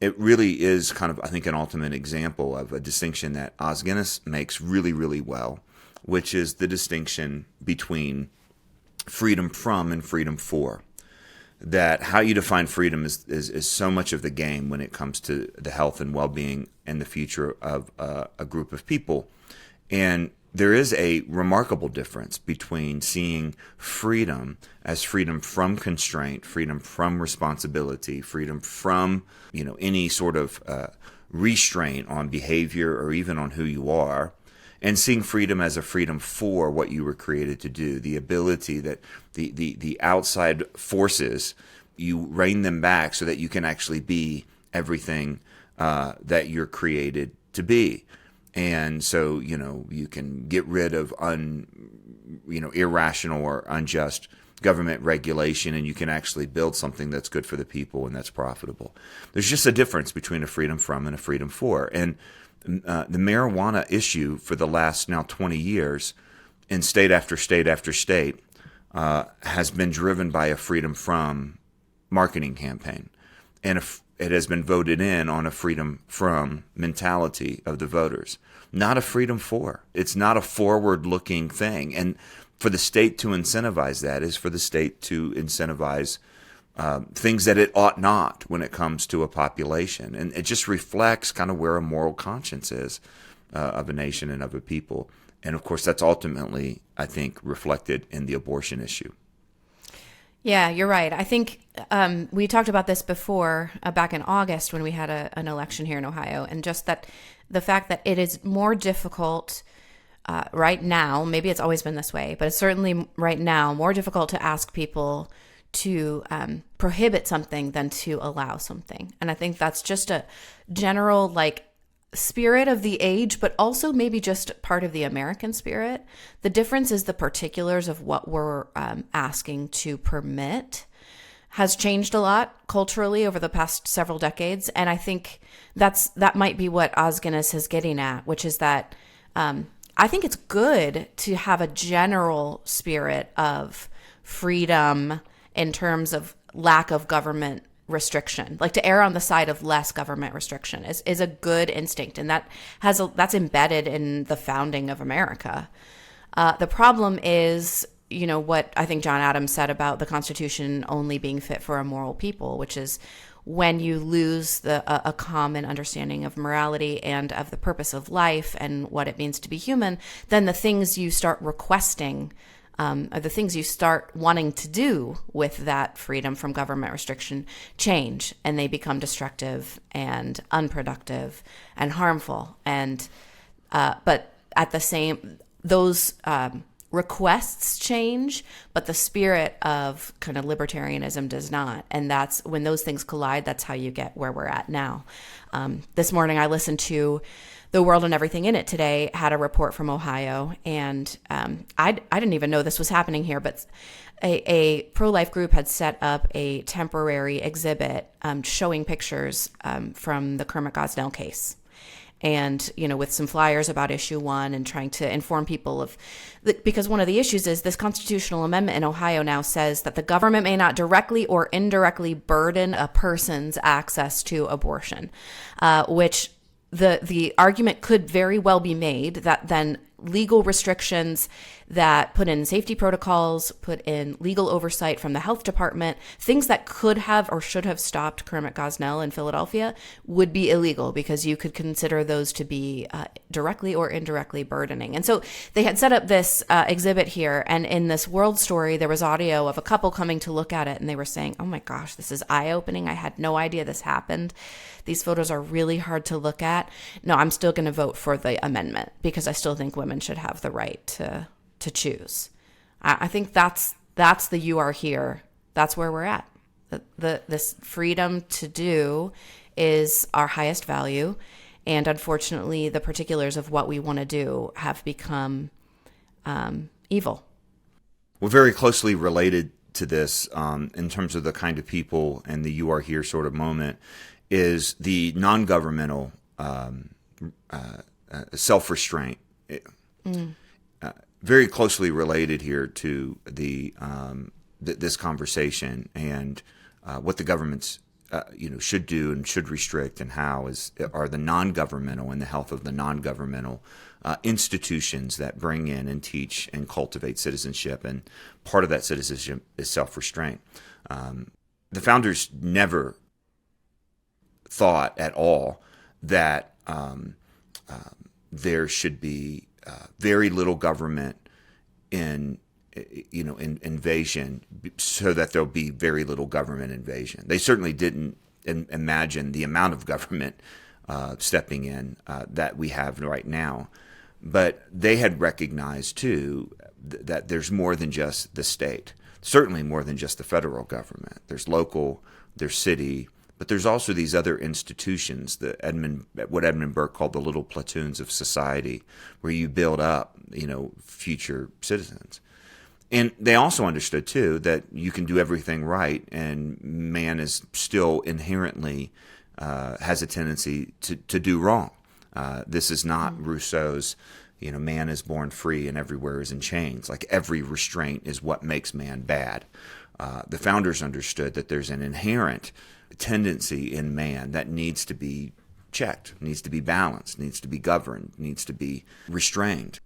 it really is kind of, I think, an ultimate example of a distinction that Os Guinness makes really, really well, which is the distinction between freedom from and freedom for. That how you define freedom is so much of the game when it comes to the health and well-being and the future of a group of people. And there is a remarkable difference between seeing freedom as freedom from constraint, freedom from responsibility, freedom from any sort of restraint on behavior or even on who you are, and seeing freedom as a freedom for what you were created to do, the ability that the outside forces, you rein them back so that you can actually be everything that you're created to be. And so, you can get rid of irrational or unjust government regulation, and you can actually build something that's good for the people and that's profitable. There's just a difference between a freedom from and a freedom for. And the marijuana issue for the last now 20 years in state after state after state has been driven by a freedom from marketing campaign. And it has been voted in on a freedom from mentality of the voters, not a freedom for. It's not a forward-looking thing. And for the state to incentivize that is for the state to incentivize things that it ought not when it comes to a population. And it just reflects kind of where a moral conscience is of a nation and of a people. And of course, that's ultimately, I think, reflected in the abortion issue. Yeah, you're right. I think we talked about this before back in August when we had an election here in Ohio, and just that the fact that it is more difficult right now, maybe it's always been this way, but it's certainly right now more difficult to ask people to prohibit something than to allow something. And I think that's just a general spirit of the age, but also maybe just part of the American spirit. The difference is the particulars of what we're asking to permit has changed a lot culturally over the past several decades. And I think that might be what Os Guinness is getting at, which is that I think it's good to have a general spirit of freedom in terms of lack of government restriction, like to err on the side of less government restriction is a good instinct. And that's embedded in the founding of America. The problem is, what I think John Adams said about the Constitution only being fit for a moral people, which is when you lose a common understanding of morality and of the purpose of life and what it means to be human, then the things you start requesting are the things you start wanting to do with that freedom from government restriction change, and they become destructive and unproductive and harmful. And but at the same, those requests change, but the spirit of kind of libertarianism does not. And that's when those things collide. That's how you get where we're at now. This morning, I listened to The World and Everything in It today, had a report from Ohio, and I didn't even know this was happening here, but a pro-life group had set up a temporary exhibit showing pictures from the Kermit Gosnell case. And, with some flyers about issue 1 and trying to inform people because one of the issues is this constitutional amendment in Ohio now says that the government may not directly or indirectly burden a person's access to abortion, which the argument could very well be made that then legal restrictions that put in safety protocols, put in legal oversight from the health department, things that could have or should have stopped Kermit Gosnell in Philadelphia would be illegal because you could consider those to be directly or indirectly burdening. And so they had set up this exhibit here, and in this world story, there was audio of a couple coming to look at it, and they were saying, oh my gosh, this is eye-opening. I had no idea this happened. These photos are really hard to look at. No, I'm still going to vote for the amendment because I still think women should have the right to choose. I think that's the you are here. That's where we're at. This freedom to do is our highest value. And unfortunately, the particulars of what we want to do have become evil. We're very closely related to this in terms of the kind of people and the you are here sort of moment is the non-governmental self-restraint. Very closely related here to the this conversation and what the government's should do and should restrict, and how are the non-governmental and the health of the non-governmental institutions that bring in and teach and cultivate citizenship. And part of that citizenship is self-restraint. The founders never thought at all that there should be very little government in invasion, so that there'll be very little government invasion. They certainly didn't imagine the amount of government stepping in that we have right now. But they had recognized, too, that there's more than just the state, certainly more than just the federal government. There's local, there's city, but there's also these other institutions, what Edmund Burke called the little platoons of society, where you build up, future citizens. And they also understood, too, that you can do everything right, and man is still inherently has a tendency to do wrong. This is not Rousseau's, man is born free and everywhere is in chains. Like, every restraint is what makes man bad. The founders understood that there's an inherent tendency in man that needs to be checked, needs to be balanced, needs to be governed, needs to be restrained.